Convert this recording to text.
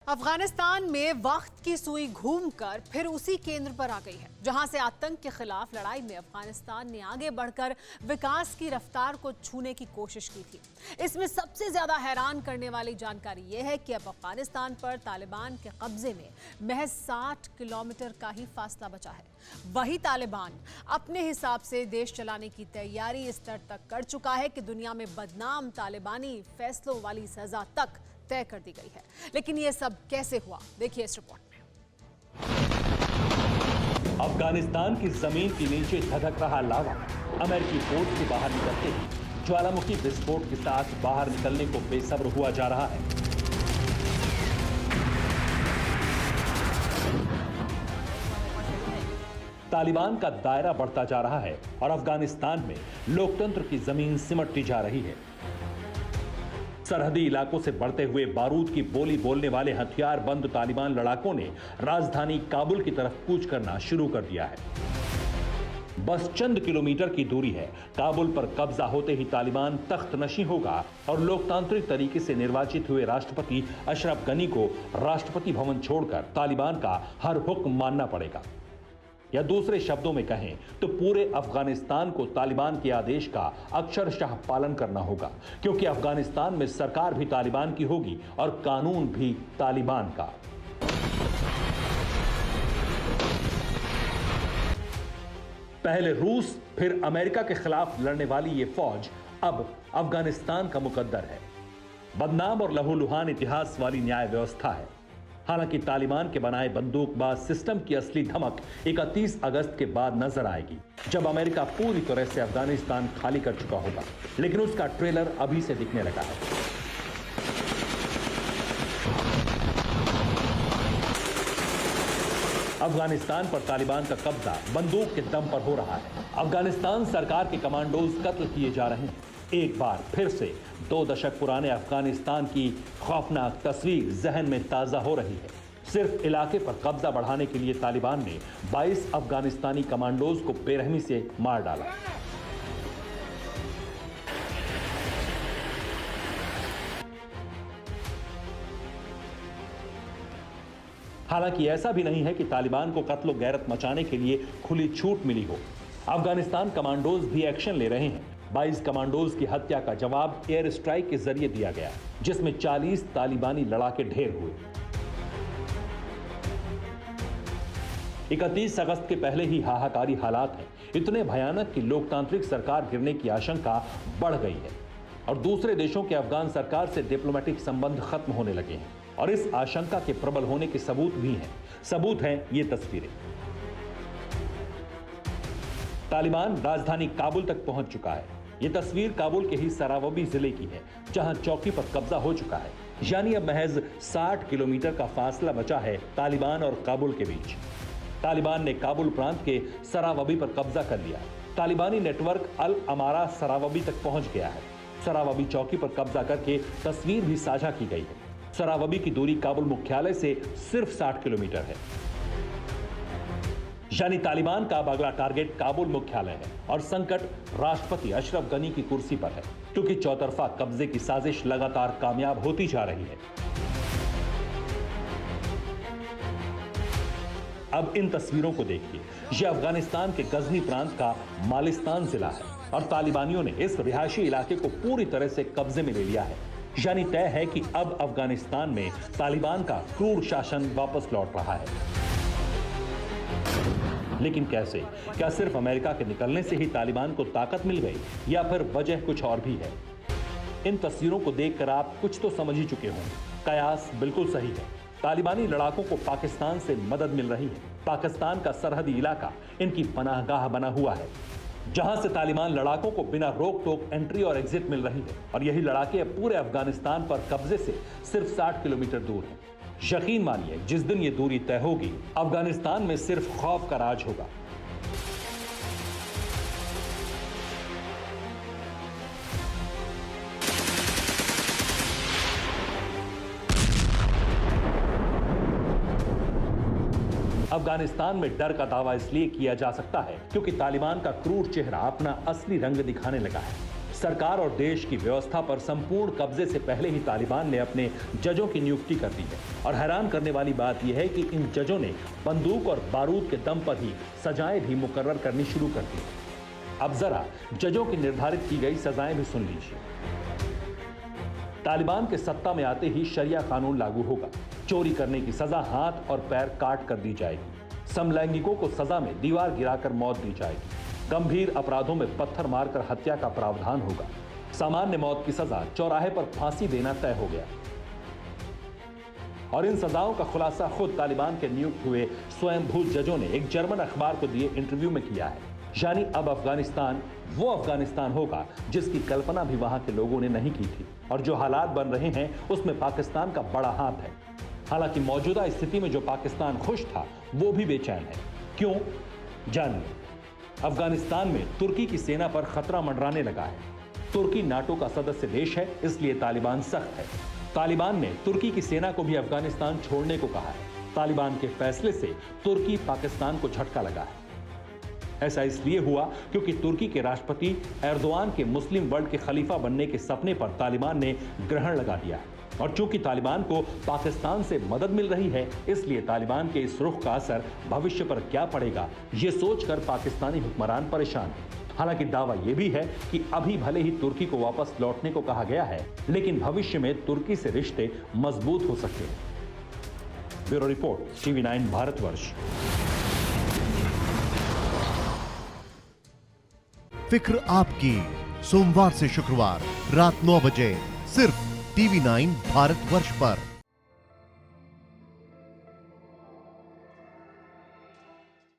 अफगानिस्तान में वक्त की सुई घूमकर फिर उसी केंद्र पर आ गई है जहां से आतंक के खिलाफ लड़ाई में अफगानिस्तान ने आगे बढ़कर विकास की रफ्तार को छूने की कोशिश की थी। इसमें सबसे ज्यादा हैरान करने वाली जानकारी यह है कि अब अफगानिस्तान पर तालिबान के कब्जे में महज 60 किलोमीटर का ही फासला बचा है। वही तालिबान अपने हिसाब से देश चलाने की तैयारी इस स्तर तक कर चुका है कि दुनिया में बदनाम तालिबानी फैसलों वाली सजा तक तय कर दी गई है। लेकिन यह सब कैसे हुआ, देखिए इस रिपोर्ट में। अफगानिस्तान की जमीन के नीचे धधक रहा लावा अमेरिकी फौज से बाहर निकलते ही ज्वालामुखी विस्फोट के साथ बाहर निकलने को बेसब्र हुआ जा रहा है। तालिबान का दायरा बढ़ता जा रहा है और अफगानिस्तान में लोकतंत्र की जमीन सिमटती जा रही है। सरहदी इलाकों से बढ़ते हुए बारूद की बोली बोलने वाले हथियार बंद तालिबान लड़ाकों ने राजधानी काबुल की तरफ कूच करना शुरू कर दिया है। बस चंद किलोमीटर की दूरी है। काबुल पर कब्जा होते ही तालिबान तख्त नशी होगा और लोकतांत्रिक तरीके से निर्वाचित हुए राष्ट्रपति अशरफ गनी को राष्ट्रपति भवन छोड़कर तालिबान का हर हुक्म मानना पड़ेगा। या दूसरे शब्दों में कहें तो पूरे अफगानिस्तान को तालिबान के आदेश का अक्षरशः पालन करना होगा, क्योंकि अफगानिस्तान में सरकार भी तालिबान की होगी और कानून भी तालिबान का। पहले रूस फिर अमेरिका के खिलाफ लड़ने वाली यह फौज अब अफगानिस्तान का मुकद्दर है। बदनाम और लहूलुहान इतिहास वाली न्याय व्यवस्था है। हालांकि तालिबान के बनाए बंदूकबाज सिस्टम की असली धमक 31 अगस्त के बाद नजर आएगी, जब अमेरिका पूरी तरह से अफगानिस्तान खाली कर चुका होगा। लेकिन उसका ट्रेलर अभी से दिखने लगा है। अफगानिस्तान पर तालिबान का कब्जा बंदूक के दम पर हो रहा है। अफगानिस्तान सरकार के कमांडोज कत्ल किए जा रहे हैं। एक बार फिर से 2 दशक पुराने अफगानिस्तान की खौफनाक तस्वीर जहन में ताजा हो रही है। सिर्फ इलाके पर कब्जा बढ़ाने के लिए तालिबान ने 22 अफगानिस्तानी कमांडोज को बेरहमी से मार डाला। हालांकि ऐसा भी नहीं है कि तालिबान को कत्लो गैरत मचाने के लिए खुली छूट मिली हो। अफगानिस्तान कमांडोज भी एक्शन ले रहे हैं। 22 कमांडोज की हत्या का जवाब एयर स्ट्राइक के जरिए दिया गया, जिसमें 40 तालिबानी लड़ाके ढेर हुए। 31 अगस्त के पहले ही हाहाकारी हालात हैं, इतने भयानक कि लोकतांत्रिक सरकार गिरने की आशंका बढ़ गई है और दूसरे देशों के अफगान सरकार से डिप्लोमेटिक संबंध खत्म होने लगे हैं। और इस आशंका के प्रबल होने के सबूत भी हैं। सबूत हैं ये तस्वीरें। तालिबान राजधानी काबुल तक पहुंच चुका है। यह तस्वीर काबुल के ही सरावबी जिले की है, जहां चौकी पर कब्जा हो चुका है। यानी अब महज 60 किलोमीटर का फासला बचा है तालिबान और काबुल के बीच। तालिबान ने काबुल प्रांत के सरावबी पर कब्जा कर लिया। तालिबानी नेटवर्क अल अमारा सरावबी तक पहुंच गया है। सरावबी चौकी पर कब्जा करके तस्वीर भी साझा की गई है। सरावबी की दूरी काबुल मुख्यालय से सिर्फ 60 किलोमीटर है। यानी तालिबान का अब अगला टारगेट काबुल मुख्यालय है और संकट राष्ट्रपति अशरफ गनी की कुर्सी पर है, क्योंकि चौतरफा कब्जे की साजिश लगातार कामयाब होती जा रही है। अब इन तस्वीरों को देखिए। यह अफगानिस्तान के गजनी प्रांत का मालिस्तान जिला है और तालिबानियों ने इस रिहायशी इलाके को पूरी तरह से कब्जे में ले लिया है। यानी तय है कि अब अफगानिस्तान में तालिबान का क्रूर शासन वापस लौट रहा है। लेकिन कैसे? क्या सिर्फ अमेरिका के निकलने से ही तालिबान को ताकत मिल गई, या फिर वजह कुछ और भी है? इन तस्वीरों को देखकर आप कुछ तो समझ ही चुके होंगे। कयास बिल्कुल सही है। तालिबानी लड़ाकों को पाकिस्तान से मदद मिल रही है। पाकिस्तान का सरहदी इलाका इनकी पनाहगाह बना हुआ है, जहां से तालिबान लड़ाकों को बिना रोक टोक एंट्री और एग्जिट मिल रही है। और यही लड़ाके अब पूरे अफगानिस्तान पर कब्जे से सिर्फ 60 किलोमीटर दूर हैं। यकीन मानिए, जिस दिन ये दूरी तय होगी, अफगानिस्तान में सिर्फ खौफ का राज होगा। अफगानिस्तान में डर का दावा इसलिए किया जा सकता है क्योंकि तालिबान का क्रूर चेहरा अपना असली रंग दिखाने लगा है। सरकार और देश की व्यवस्था पर संपूर्ण कब्जे से पहले ही तालिबान ने अपने जजों की नियुक्ति कर दी है। और हैरान करने वाली बात यह है कि इन जजों ने बंदूक और बारूद के दम पर ही सजाएं भी मुकर्रर करनी शुरू कर दी। अब जरा जजों की निर्धारित की गई सजाएं भी सुन लीजिए। तालिबान के सत्ता में आते ही शरिया कानून लागू होगा। चोरी करने की सजा हाथ और पैर काट कर दी जाएगी। समलैंगिकों को सजा में दीवार गिराकर मौत दी जाएगी। गंभीर अपराधों में पत्थर मारकर हत्या का प्रावधान होगा। सामान्य मौत की सजा चौराहे पर फांसी देना तय हो गया। और इन सजाओं का खुलासा खुद तालिबान के नियुक्त हुए स्वयंभू जजों ने एक जर्मन अखबार को दिए इंटरव्यू में किया है। यानी अब अफगानिस्तान वो अफगानिस्तान होगा जिसकी कल्पना भी वहां के लोगों ने नहीं की थी। और जो हालात बन रहे हैं उसमें पाकिस्तान का बड़ा हाथ है। हालांकि मौजूदा स्थिति में जो पाकिस्तान खुश था वो भी बेचैन है। क्यों? जानिए। अफगानिस्तान में तुर्की की सेना पर खतरा मंडराने लगा है। तुर्की नाटो का सदस्य देश है, इसलिए तालिबान सख्त है। तालिबान ने तुर्की की सेना को भी अफगानिस्तान छोड़ने को कहा है। तालिबान के फैसले से तुर्की पाकिस्तान को झटका लगा है। ऐसा इसलिए हुआ क्योंकि तुर्की के राष्ट्रपति एर्दोआन के मुस्लिम वर्ल्ड के खलीफा बनने के सपने पर तालिबान ने ग्रहण लगा दिया है। और चूंकि तालिबान को पाकिस्तान से मदद मिल रही है, इसलिए तालिबान के इस रुख का असर भविष्य पर क्या पड़ेगा, ये सोचकर पाकिस्तानी हुक्मरान परेशान है। हालांकि दावा यह भी है कि अभी भले ही तुर्की को वापस लौटने को कहा गया है, लेकिन भविष्य में तुर्की से रिश्ते मजबूत हो सकते हैं। Bureau report, TV9 Bharatvarsh. फिक्र आपकी, सोमवार से शुक्रवार रात 9 बजे सिर्फ TV9 भारतवर्ष पर।